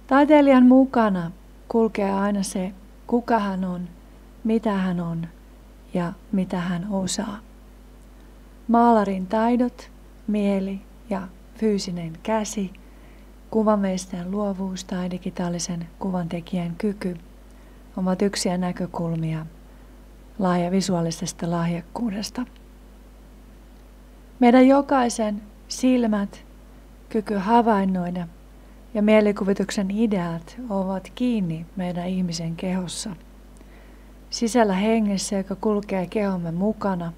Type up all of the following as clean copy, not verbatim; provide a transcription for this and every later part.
Taiteilijan mukana kulkee aina se, kuka hän on, mitä hän on ja mitä hän osaa. Maalarin taidot, mieli ja fyysinen käsi, kuvanveistäjän luovuus tai digitaalisen kuvantekijän kyky ovat yksiä näkökulmia visuaalisesta lahjakkuudesta. Meidän jokaisen silmät, kyky havainnoida ja mielikuvituksen ideat ovat kiinni meidän ihmisen kehossa, sisällä hengessä, joka kulkee kehomme mukana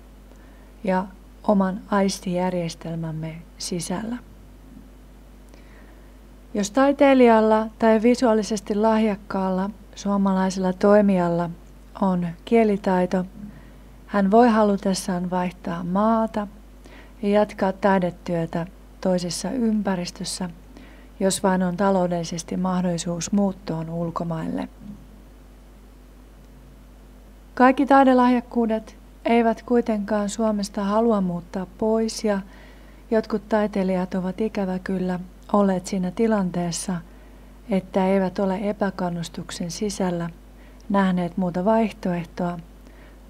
ja oman aistijärjestelmämme sisällä. Jos taiteilijalla tai visuaalisesti lahjakkaalla suomalaisella toimijalla on kielitaito, hän voi halutessaan vaihtaa maata ja jatkaa taidetyötä toisessa ympäristössä, jos vain on taloudellisesti mahdollisuus muuttoon ulkomaille. Kaikki taidelahjakkuudet eivät kuitenkaan Suomesta halua muuttaa pois ja jotkut taiteilijat ovat ikävä kyllä olleet siinä tilanteessa, että eivät ole epäkannustuksen sisällä nähneet muuta vaihtoehtoa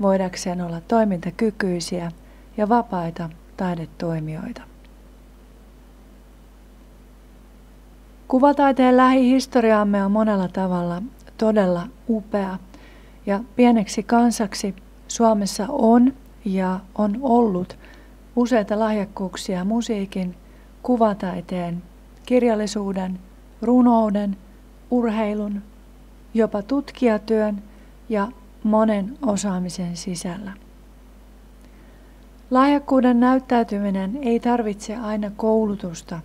voidakseen olla toimintakykyisiä ja vapaita taidetoimijoita. Kuvataiteen lähihistoriaamme on monella tavalla todella upea ja pieneksi kansaksi Suomessa on ja on ollut useita lahjakkuuksia musiikin, kuvataiteen, kirjallisuuden, runouden, urheilun, jopa tutkijatyön ja monen osaamisen sisällä. Lahjakkuuden näyttäytyminen ei tarvitse aina koulutusta,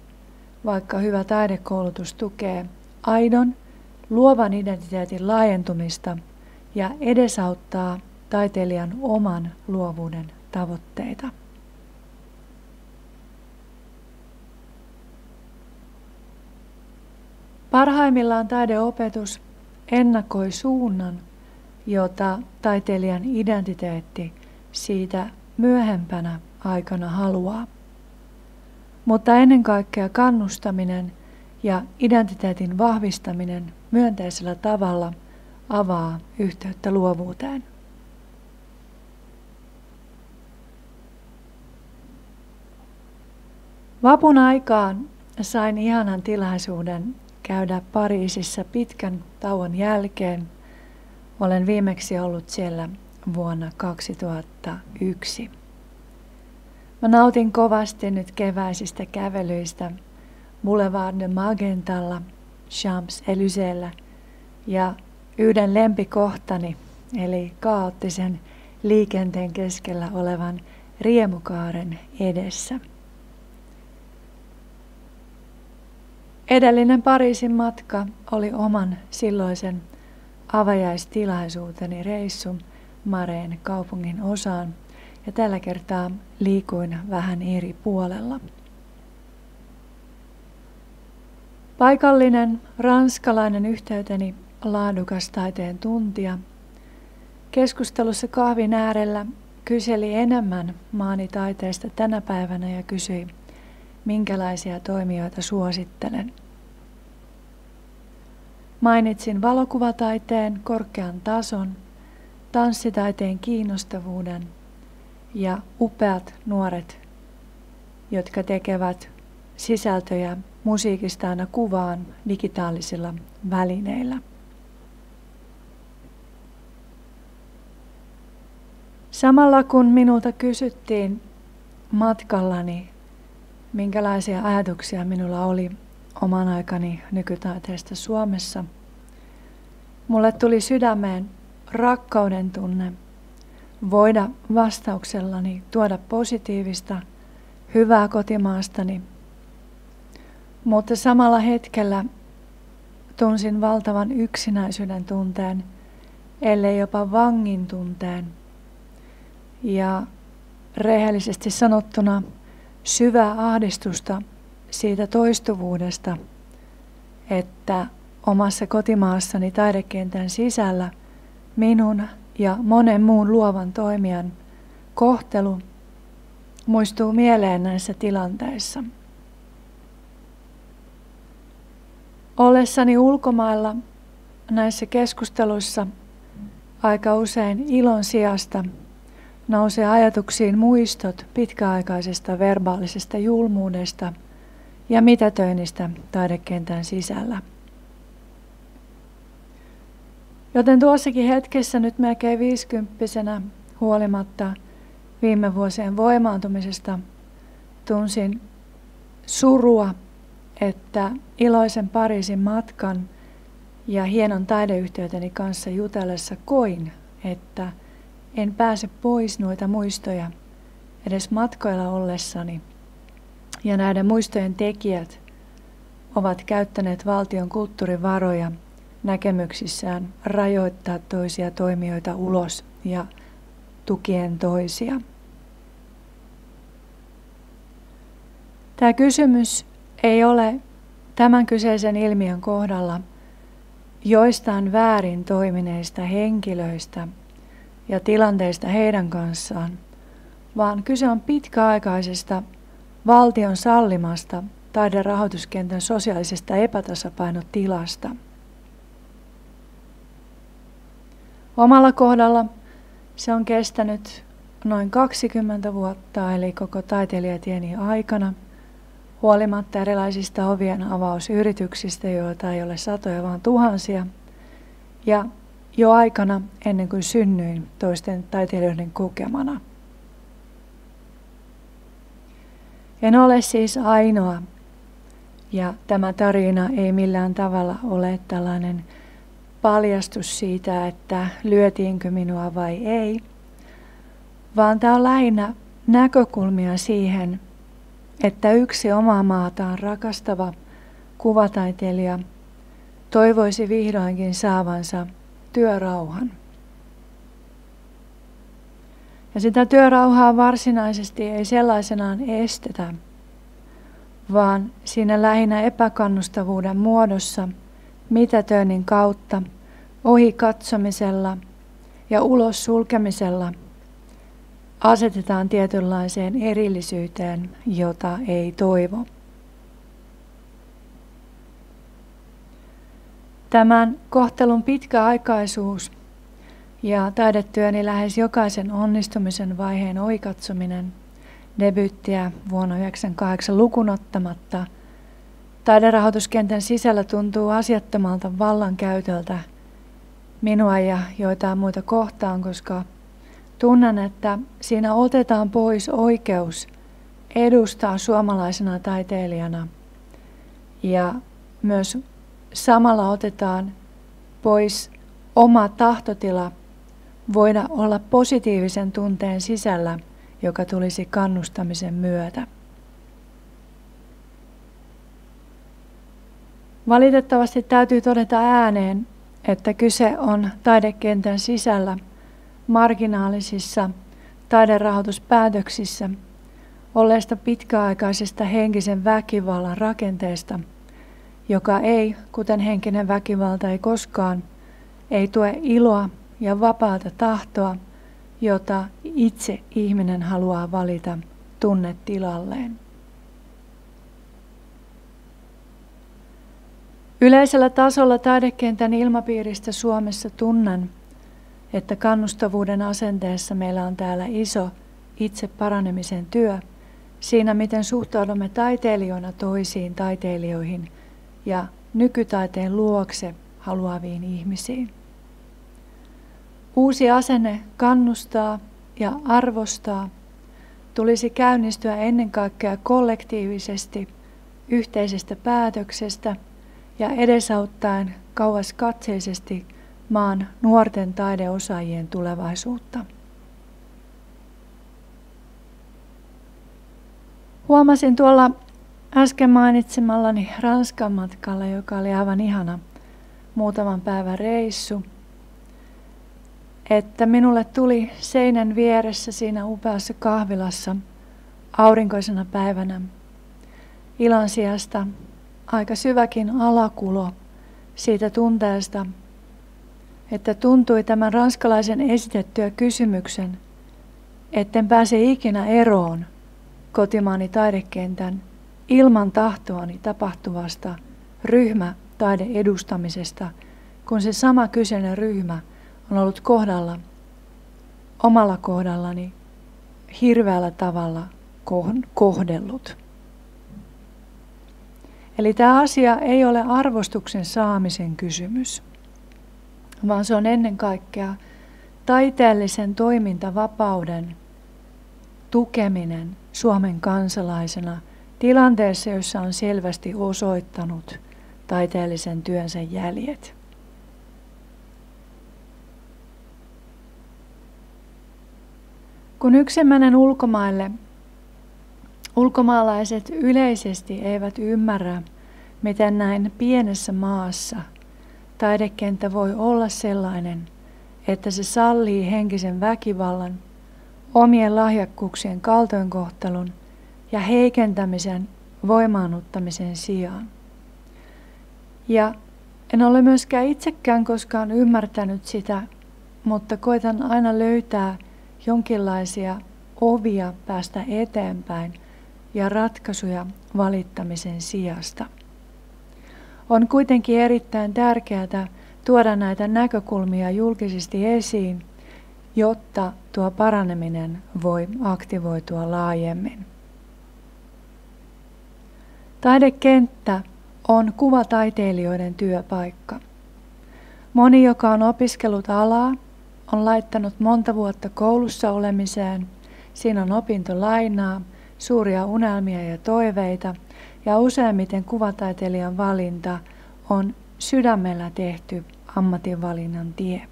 vaikka hyvä taidekoulutus tukee aidon, luovan identiteetin laajentumista ja edesauttaa taiteilijan oman luovuuden tavoitteita. Parhaimmillaan taideopetus ennakoi suunnan, jota taiteilijan identiteetti siitä myöhempänä aikana haluaa. Mutta ennen kaikkea kannustaminen ja identiteetin vahvistaminen myönteisellä tavalla avaa yhteyttä luovuuteen. Vapun aikaan sain ihanan tilaisuuden käydä Pariisissa pitkän tauon jälkeen. Olen viimeksi ollut siellä vuonna 2001. Mä nautin kovasti nyt keväisistä kävelyistä Boulevard de Magentalla, Champs-Élysées ja yhden lempikohtani, eli kaoottisen liikenteen keskellä olevan Riemukaaren edessä. Edellinen Pariisin matka oli oman silloisen avajaistilaisuuteni reissu Mareen kaupungin osaan, ja tällä kertaa liikuin vähän eri puolella. Paikallinen ranskalainen yhteyteni laadukas taiteen tuntija keskustelussa kahvin äärellä kyseli enemmän maani taiteesta tänä päivänä ja kysyi, minkälaisia toimijoita suosittelen. Mainitsin valokuvataiteen korkean tason, tanssitaiteen kiinnostavuuden ja upeat nuoret, jotka tekevät sisältöjä musiikista aina kuvaan digitaalisilla välineillä. Samalla kun minulta kysyttiin matkallani, minkälaisia ajatuksia minulla oli oman aikani nykytaiteesta Suomessa, mulle tuli sydämeen rakkauden tunne voida vastauksellani tuoda positiivista, hyvää kotimaastani, mutta samalla hetkellä tunsin valtavan yksinäisyyden tunteen, ellei jopa vangin tunteen. Ja rehellisesti sanottuna syvää ahdistusta siitä toistuvuudesta, että omassa kotimaassani taidekentän sisällä minun ja monen muun luovan toimijan kohtelu muistuu mieleen näissä tilanteissa. Ollessani ulkomailla näissä keskusteluissa aika usein ilon sijasta nousee ajatuksiin muistot pitkäaikaisesta verbaalisesta julmuudesta ja mitätöinnistä taidekentän sisällä. Joten tuossakin hetkessä nyt melkein 50-vuotiaana huolimatta viime vuosien voimaantumisesta tunsin surua, että iloisen Pariisin matkan ja hienon taideyhteyteni kanssa jutellessa koin, että en pääse pois noita muistoja edes matkoilla ollessani. Ja näiden muistojen tekijät ovat käyttäneet valtion kulttuurivaroja näkemyksissään rajoittaa toisia toimijoita ulos ja tukien toisia. Tämä kysymys ei ole tämän kyseisen ilmiön kohdalla joistain väärin toimineista henkilöistä ja tilanteista heidän kanssaan, vaan kyse on pitkäaikaisesta valtion sallimasta taiderahoituskentän sosiaalisesta epätasapainotilasta. Omalla kohdalla se on kestänyt noin 20 vuotta, eli koko taiteilijatieni aikana, huolimatta erilaisista ovien avausyrityksistä, joita ei ole satoja vaan tuhansia, ja jo aikana ennen kuin synnyin toisten taiteilijoiden kokemana. En ole siis ainoa, ja tämä tarina ei millään tavalla ole tällainen paljastus siitä, että lyötiinkö minua vai ei, vaan tämä on lähinnä näkökulmia siihen, että yksi omaa maataan rakastava kuvataiteilija toivoisi vihdoinkin saavansa työrauhan. Ja sitä työrauhaa varsinaisesti ei sellaisenaan estetä, vaan siinä lähinnä epäkannustavuuden muodossa, mitätöinnin kautta, ohi katsomisella ja ulos sulkemisella asetetaan tietynlaiseen erillisyyteen, jota ei toivo. Tämän kohtelun pitkäaikaisuus ja taidetyöni lähes jokaisen onnistumisen vaiheen oikatsominen, debyyttiä vuonna 1998 lukuun ottamatta, taiderahoituskentän sisällä tuntuu asiattomalta vallankäytöltä minua ja joitain muita kohtaan, koska tunnen, että siinä otetaan pois oikeus edustaa suomalaisena taiteilijana ja myös samalla otetaan pois oma tahtotila voida olla positiivisen tunteen sisällä, joka tulisi kannustamisen myötä. Valitettavasti täytyy todeta ääneen, että kyse on taidekentän sisällä marginaalisissa taiderahoituspäätöksissä olleesta pitkäaikaisesta henkisen väkivallan rakenteesta, joka ei, kuten henkinen väkivalta ei koskaan, ei tue iloa ja vapaata tahtoa, jota itse ihminen haluaa valita tunnetilalleen. Yleisellä tasolla taidekentän ilmapiiristä Suomessa tunnen, että kannustavuuden asenteessa meillä on täällä iso itse paranemisen työ siinä, miten suhtaudumme taiteilijoina toisiin taiteilijoihin ja nykytaiteen luokse haluaviin ihmisiin. Uusi asenne kannustaa ja arvostaa tulisi käynnistyä ennen kaikkea kollektiivisesti yhteisestä päätöksestä ja edesauttaen kauaskatseisesti maan nuorten taideosaajien tulevaisuutta. Huomasin tuolla äsken mainitsemallani Ranskan matkalla, joka oli aivan ihana muutaman päivän reissu, että minulle tuli seinän vieressä siinä upeassa kahvilassa aurinkoisena päivänä ilon sijasta aika syväkin alakulo siitä tunteesta, että tuntui tämän ranskalaisen esitettyä kysymyksen, etten pääse ikinä eroon kotimaani taidekentän ilman tahtoani tapahtuvasta ryhmä- taide-edustamisesta, kun se sama kyseinen ryhmä on ollut omalla kohdallani hirveällä tavalla kohdellut. Eli tämä asia ei ole arvostuksen saamisen kysymys, vaan se on ennen kaikkea taiteellisen toimintavapauden tukeminen Suomen kansalaisena tilanteessa, jossa on selvästi osoittanut taiteellisen työnsä jäljet. Kun yksin menen ulkomaille, ulkomaalaiset yleisesti eivät ymmärrä, miten näin pienessä maassa taidekenttä voi olla sellainen, että se sallii henkisen väkivallan, omien lahjakkuuksien kaltoinkohtelun ja heikentämisen voimaannuttamisen sijaan. Ja en ole myöskään itsekään koskaan ymmärtänyt sitä, mutta koitan aina löytää jonkinlaisia ovia päästä eteenpäin ja ratkaisuja valittamisen sijasta. On kuitenkin erittäin tärkeää tuoda näitä näkökulmia julkisesti esiin, jotta tuo paraneminen voi aktivoitua laajemmin. Taidekenttä on kuvataiteilijoiden työpaikka. Moni, joka on opiskellut alaa, on laittanut monta vuotta koulussa olemiseen. Siinä on opintolainaa, suuria unelmia ja toiveita, ja useimmiten kuvataiteilijan valinta on sydämellä tehty ammatinvalinnan tie.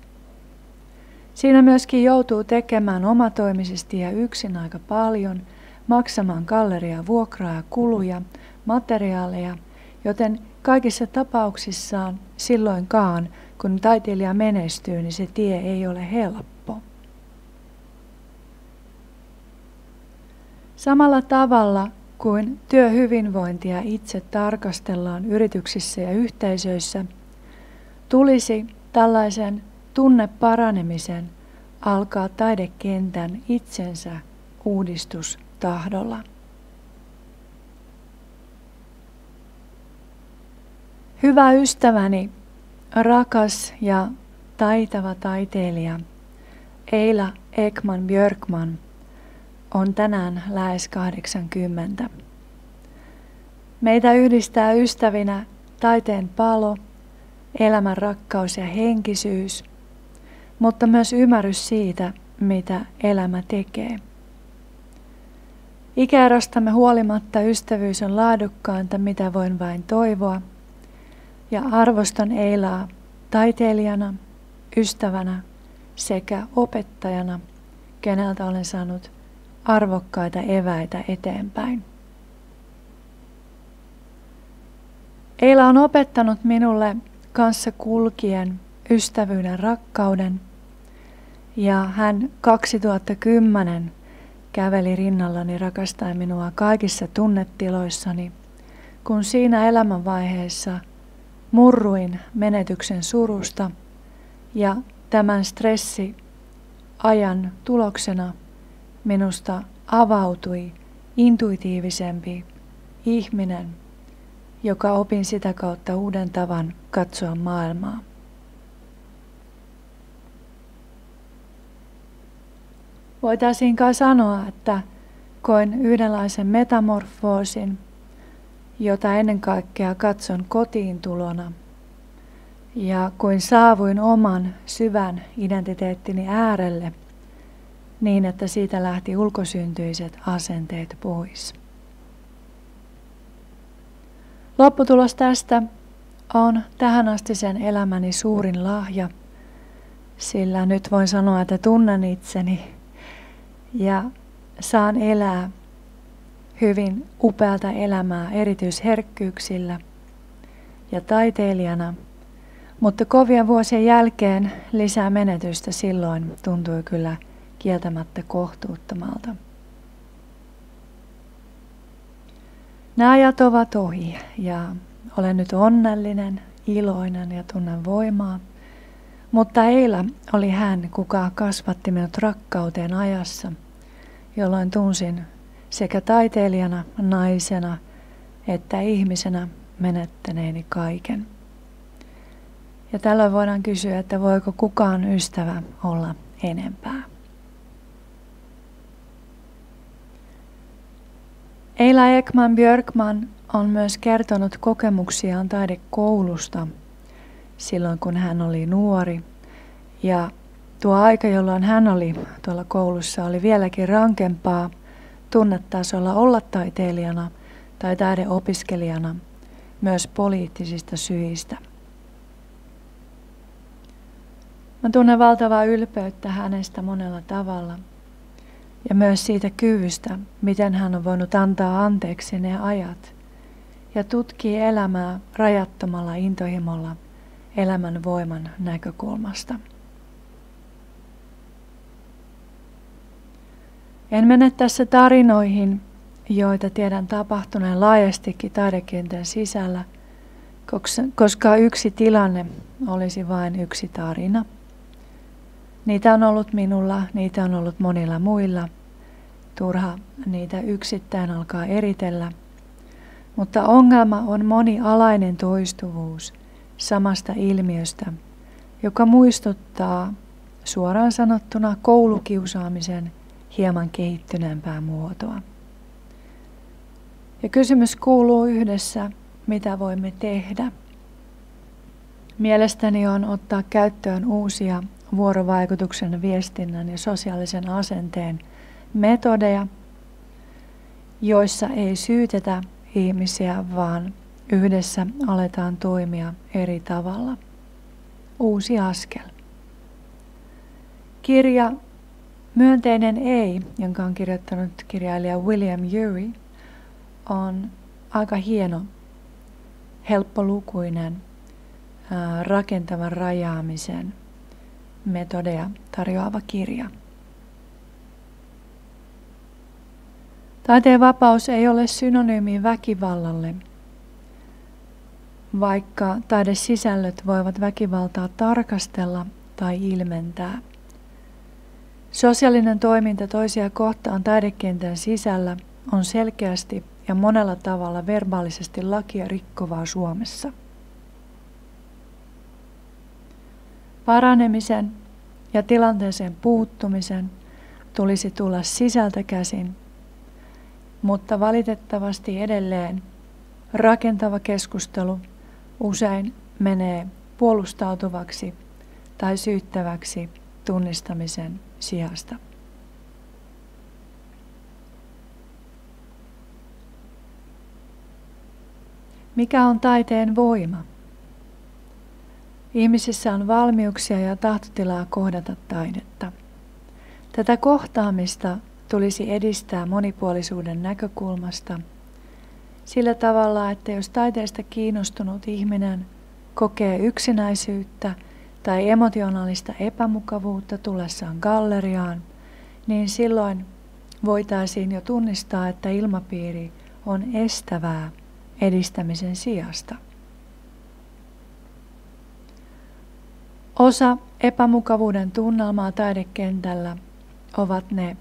Siinä myöskin joutuu tekemään omatoimisesti ja yksin aika paljon, maksamaan galleria vuokraa ja kuluja, materiaaleja, joten kaikissa tapauksissaan silloinkaan, kun taiteilija menestyy, niin se tie ei ole helppo. Samalla tavalla kuin työhyvinvointia itse tarkastellaan yrityksissä ja yhteisöissä, tulisi tällaisen tunneparanemisen alkaa taidekentän itsensä uudistustahdolla. Hyvä ystäväni, rakas ja taitava taiteilija Eila Ekman Björkman on tänään lähes 80. Meitä yhdistää ystävinä taiteen palo, elämän rakkaus ja henkisyys, mutta myös ymmärrys siitä, mitä elämä tekee. Ikäerostamme huolimatta ystävyys on laadukkainta, mitä voin vain toivoa, ja arvostan Eilaa taiteilijana, ystävänä sekä opettajana, keneltä olen saanut arvokkaita eväitä eteenpäin. Eila on opettanut minulle kanssa kulkien ystävyyden rakkauden, ja hän 2010 käveli rinnallani rakastaen minua kaikissa tunnetiloissani, kun siinä elämänvaiheessa murruin menetyksen surusta ja tämän stressiajan tuloksena minusta avautui intuitiivisempi ihminen, joka opin sitä kautta uuden tavan katsoa maailmaa. Voitaisiin kai sanoa, että koin yhdenlaisen metamorfoosin, jota ennen kaikkea katson kotiin tulona, ja kuin saavuin oman syvän identiteettini äärelle, niin että siitä lähti ulkosyntyiset asenteet pois. Lopputulos tästä on tähänastisen elämäni suurin lahja, sillä nyt voin sanoa, että tunnen itseni ja saan elää hyvin upeata elämää erityisherkkyyksillä ja taiteilijana, mutta kovien vuosien jälkeen lisää menetystä silloin tuntui kyllä kieltämättä kohtuuttomalta. Nämä ajat ovat ohi ja olen nyt onnellinen, iloinen ja tunnen voimaa, mutta Eila oli hän, kuka kasvatti minut rakkauteen ajassa, jolloin tunsin sekä taiteilijana, naisena että ihmisenä menettäneeni kaiken. Ja tällöin voidaan kysyä, että voiko kukaan ystävä olla enempää. Eila Ekman Björkman on myös kertonut kokemuksiaan taidekoulusta silloin, kun hän oli nuori. Ja tuo aika, jolloin hän oli tuolla koulussa, oli vieläkin rankempaa tunnetasolla olla taiteilijana tai taideopiskelijana myös poliittisista syistä. Mä tunnen valtavaa ylpeyttä hänestä monella tavalla ja myös siitä kyvystä, miten hän on voinut antaa anteeksi ne ajat ja tutkii elämää rajattomalla intohimolla elämän voiman näkökulmasta. En mene tässä tarinoihin, joita tiedän tapahtuneen laajastikin taidekentän sisällä, koska yksi tilanne olisi vain yksi tarina. Niitä on ollut minulla, niitä on ollut monilla muilla. Turha niitä yksittäin alkaa eritellä. Mutta ongelma on monialainen toistuvuus samasta ilmiöstä, joka muistuttaa suoraan sanottuna koulukiusaamisen hieman kehittyneempää muotoa. Ja kysymys kuuluu yhdessä, mitä voimme tehdä. Mielestäni on ottaa käyttöön uusia vuorovaikutuksen, viestinnän ja sosiaalisen asenteen metodeja, joissa ei syytetä ihmisiä, vaan yhdessä aletaan toimia eri tavalla. Uusi askel. Kirja Myönteinen ei, jonka on kirjoittanut kirjailija William Ury, on aika hieno, helppolukuinen, rakentavan rajaamisen metodeja tarjoava kirja. Taiteen vapaus ei ole synonyymi väkivallalle, vaikka taidesisällöt voivat väkivaltaa tarkastella tai ilmentää. Sosiaalinen toiminta toisia kohtaan taidekentän sisällä on selkeästi ja monella tavalla verbaalisesti lakia rikkovaa Suomessa. Paranemisen ja tilanteeseen puuttumisen tulisi tulla sisältä käsin, mutta valitettavasti edelleen rakentava keskustelu usein menee puolustautuvaksi tai syyttäväksi tunnistamisen sijasta. Mikä on taiteen voima? Ihmisissä on valmiuksia ja tahtotilaa kohdata taidetta. Tätä kohtaamista tulisi edistää monipuolisuuden näkökulmasta sillä tavalla, että jos taiteesta kiinnostunut ihminen kokee yksinäisyyttä tai emotionaalista epämukavuutta tullessaan galleriaan, niin silloin voitaisiin jo tunnistaa, että ilmapiiri on estävää edistämisen sijasta. Osa epämukavuuden tunnelmaa taidekentällä ovat ne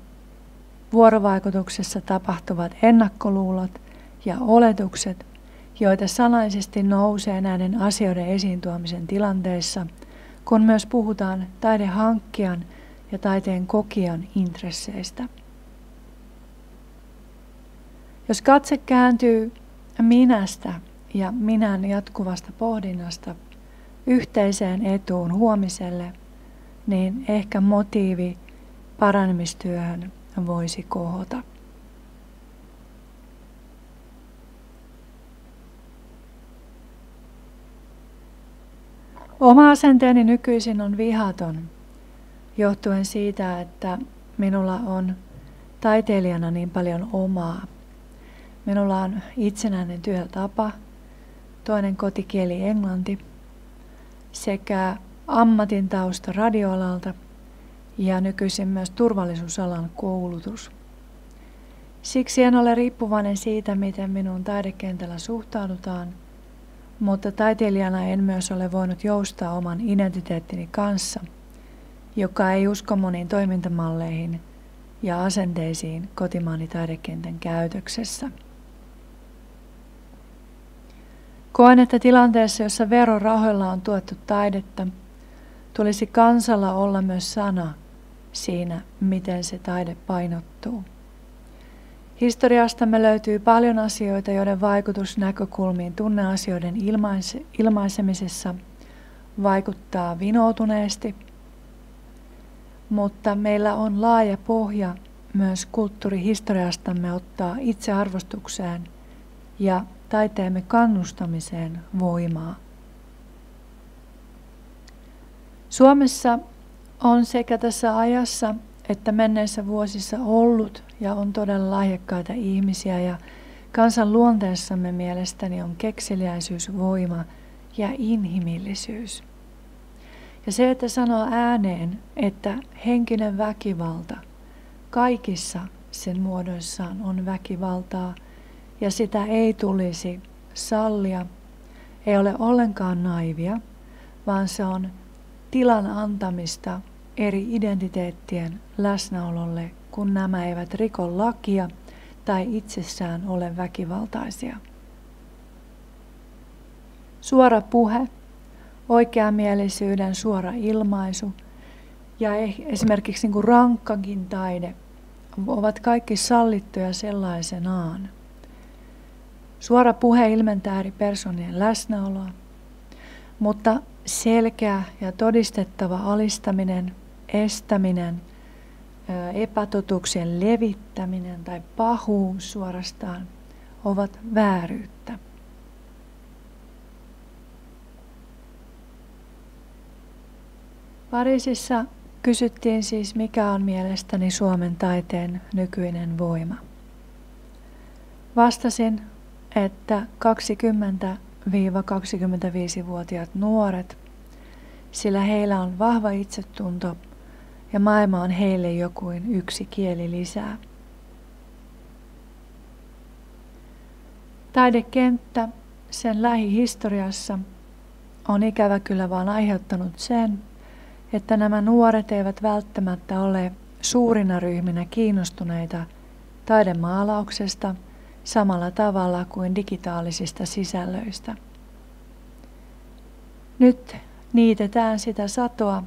vuorovaikutuksessa tapahtuvat ennakkoluulot ja oletukset, joita sanaisesti nousee näiden asioiden esiin tuomisen tilanteissa, kun myös puhutaan taidehankkijan ja taiteen kokijan intresseistä. Jos katse kääntyy minästä ja minän jatkuvasta pohdinnasta yhteiseen etuun huomiselle, niin ehkä motiivi paranemistyöhön voisi kohota. Oma asenteeni nykyisin on vihaton, johtuen siitä, että minulla on taiteilijana niin paljon omaa. Minulla on itsenäinen työtapa, toinen kotikieli englanti sekä ammatin tausta radioalalta ja nykyisin myös turvallisuusalan koulutus. Siksi en ole riippuvainen siitä, miten minun taidekentällä suhtaudutaan, mutta taiteilijana en myös ole voinut joustaa oman identiteettini kanssa, joka ei usko moniin toimintamalleihin ja asenteisiin kotimaani taidekentän käytöksessä. Koen, että tilanteessa, jossa verorahoilla on tuettu taidetta, tulisi kansalla olla myös sana siinä, miten se taide painottuu. Historiastamme löytyy paljon asioita, joiden vaikutus näkökulmiin tunneasioiden ilmaisemisessa vaikuttaa vinoutuneesti, mutta meillä on laaja pohja myös kulttuurihistoriastamme ottaa itsearvostukseen ja taiteemme kannustamiseen voimaa. Suomessa on sekä tässä ajassa että menneissä vuosissa ollut ja on todella lahjakkaita ihmisiä, ja kansan luonteessamme mielestäni on kekseliäisyys, voima ja inhimillisyys. Ja se, että sanoo ääneen, että henkinen väkivalta kaikissa sen muodoissaan on väkivaltaa ja sitä ei tulisi sallia, ei ole ollenkaan naivia, vaan se on tilan antamista eri identiteettien läsnäololle, kun nämä eivät riko lakia tai itsessään ole väkivaltaisia. Suora puhe, oikeamielisyyden suora ilmaisu ja esimerkiksi niin kuin rankkakin taide ovat kaikki sallittuja sellaisenaan. Suora puhe ilmentää eri persoonien läsnäoloa, mutta selkeä ja todistettava alistaminen, estäminen, epätotuuksien levittäminen tai pahuus suorastaan ovat vääryyttä. Pariisissa kysyttiin siis, mikä on mielestäni Suomen taiteen nykyinen voima. Vastasin, että 20–25-vuotiaat nuoret, sillä heillä on vahva itsetunto ja maailma on heille jokuin yksi kieli lisää. Taidekenttä sen lähihistoriassa on ikävä kyllä vaan aiheuttanut sen, että nämä nuoret eivät välttämättä ole suurina ryhminä kiinnostuneita taidemaalauksesta samalla tavalla kuin digitaalisista sisällöistä. Nyt niitetään sitä satoa,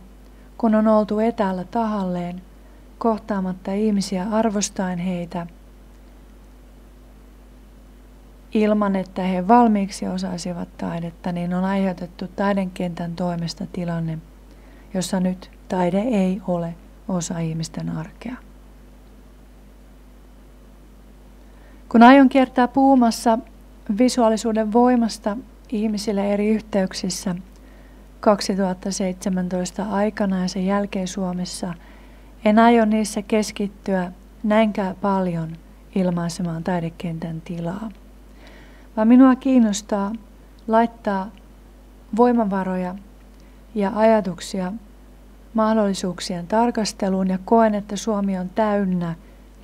kun on oltu etäällä tahalleen, kohtaamatta ihmisiä arvostaen heitä, ilman että he valmiiksi osaisivat taidetta, niin on aiheutettu taidekentän toimesta tilanne, jossa nyt taide ei ole osa ihmisten arkea. Kun aion kiertää puhumassa visuaalisuuden voimasta ihmisille eri yhteyksissä 2017 aikana ja sen jälkeen Suomessa, en aio niissä keskittyä näinkään paljon ilmaisemaan taidekentän tilaa, vaan minua kiinnostaa laittaa voimavaroja ja ajatuksia mahdollisuuksien tarkasteluun, ja koen, että Suomi on täynnä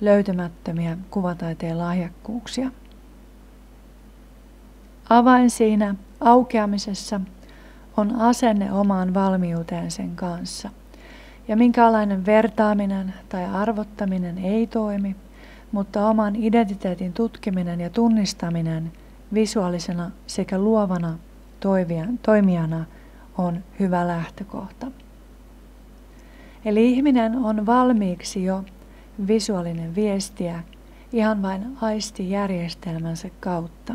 löytämättömiä kuvataiteen lahjakkuuksia. Avain siinä aukeamisessa on asenne omaan valmiuteen sen kanssa. Ja minkälainen vertaaminen tai arvottaminen ei toimi, mutta oman identiteetin tutkiminen ja tunnistaminen visuaalisena sekä luovana toimijana on hyvä lähtökohta. Eli ihminen on valmiiksi jo visuaalinen viestiä ihan vain aistijärjestelmänsä kautta.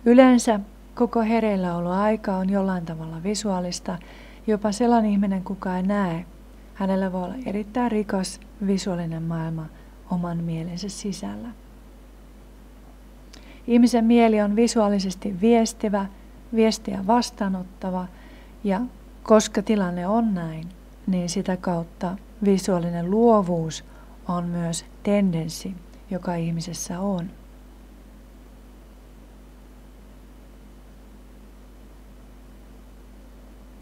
Yleensä koko hereilläoloaika on jollain tavalla visuaalista. Jopa sellainen ihminen, kuka ei näe, hänellä voi olla erittäin rikas visuaalinen maailma oman mielensä sisällä. Ihmisen mieli on visuaalisesti viestivä, viestiä vastaanottava, ja koska tilanne on näin, niin sitä kautta visuaalinen luovuus on myös tendenssi, joka ihmisessä on.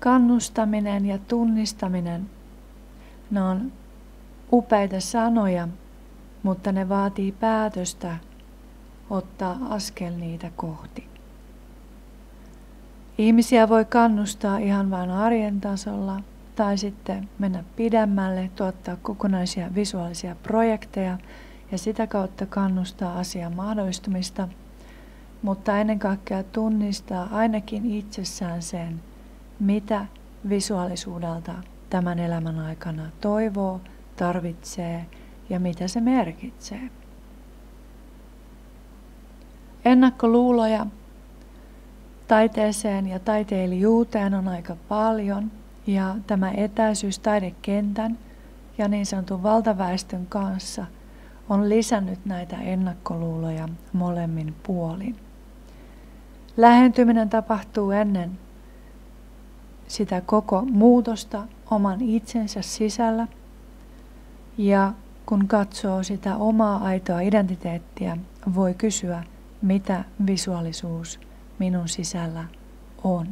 Kannustaminen ja tunnistaminen, ne on upeita sanoja, mutta ne vaatii päätöstä ottaa askel niitä kohti. Ihmisiä voi kannustaa ihan vain arjen tasolla tai sitten mennä pidemmälle, tuottaa kokonaisia visuaalisia projekteja ja sitä kautta kannustaa asian mahdollistumista. mutta ennen kaikkea tunnistaa ainakin itsessään sen, mitä visuaalisuudelta tämän elämän aikana toivoo, tarvitsee ja mitä se merkitsee. Ennakkoluuloja taiteeseen ja taiteilijuuteen on aika paljon, ja tämä etäisyys taidekentän ja niin sanotun valtaväestön kanssa on lisännyt näitä ennakkoluuloja molemmin puolin. Lähentyminen tapahtuu ennen sitä koko muutosta oman itsensä sisällä, ja kun katsoo sitä omaa aitoa identiteettiä, voi kysyä, mitä visuaalisuus minun sisällä on.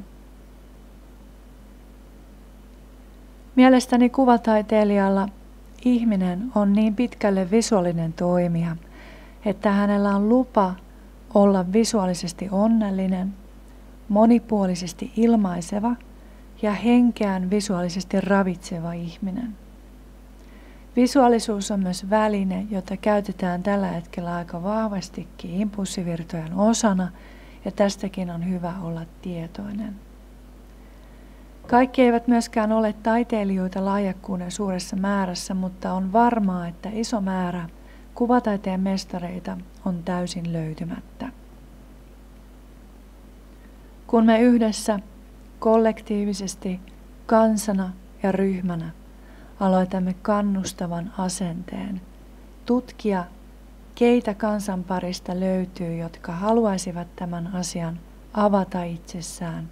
Mielestäni kuvataiteilijalla ihminen on niin pitkälle visuaalinen toimija, että hänellä on lupa olla visuaalisesti onnellinen, monipuolisesti ilmaiseva ja henkeään visuaalisesti ravitseva ihminen. Visuaalisuus on myös väline, jota käytetään tällä hetkellä aika vahvastikin impulssivirtojen osana, ja tästäkin on hyvä olla tietoinen. Kaikki eivät myöskään ole taiteilijoita lahjakkuuden suuressa määrässä, mutta on varmaa, että iso määrä kuvataiteen mestareita on täysin löytymättä. Kun me yhdessä, kollektiivisesti, kansana ja ryhmänä aloitamme kannustavan asenteen tutkia, keitä kansan parista löytyy, jotka haluaisivat tämän asian avata itsessään,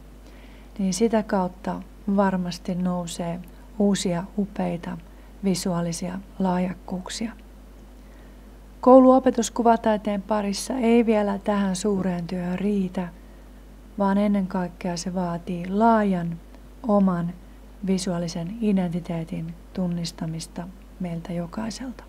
niin sitä kautta varmasti nousee uusia upeita visuaalisia lahjakkuuksia. Kouluopetus kuvataiteen parissa ei vielä tähän suureen työhön riitä, vaan ennen kaikkea se vaatii laajan oman visuaalisen identiteetin tunnistamista meiltä jokaiselta.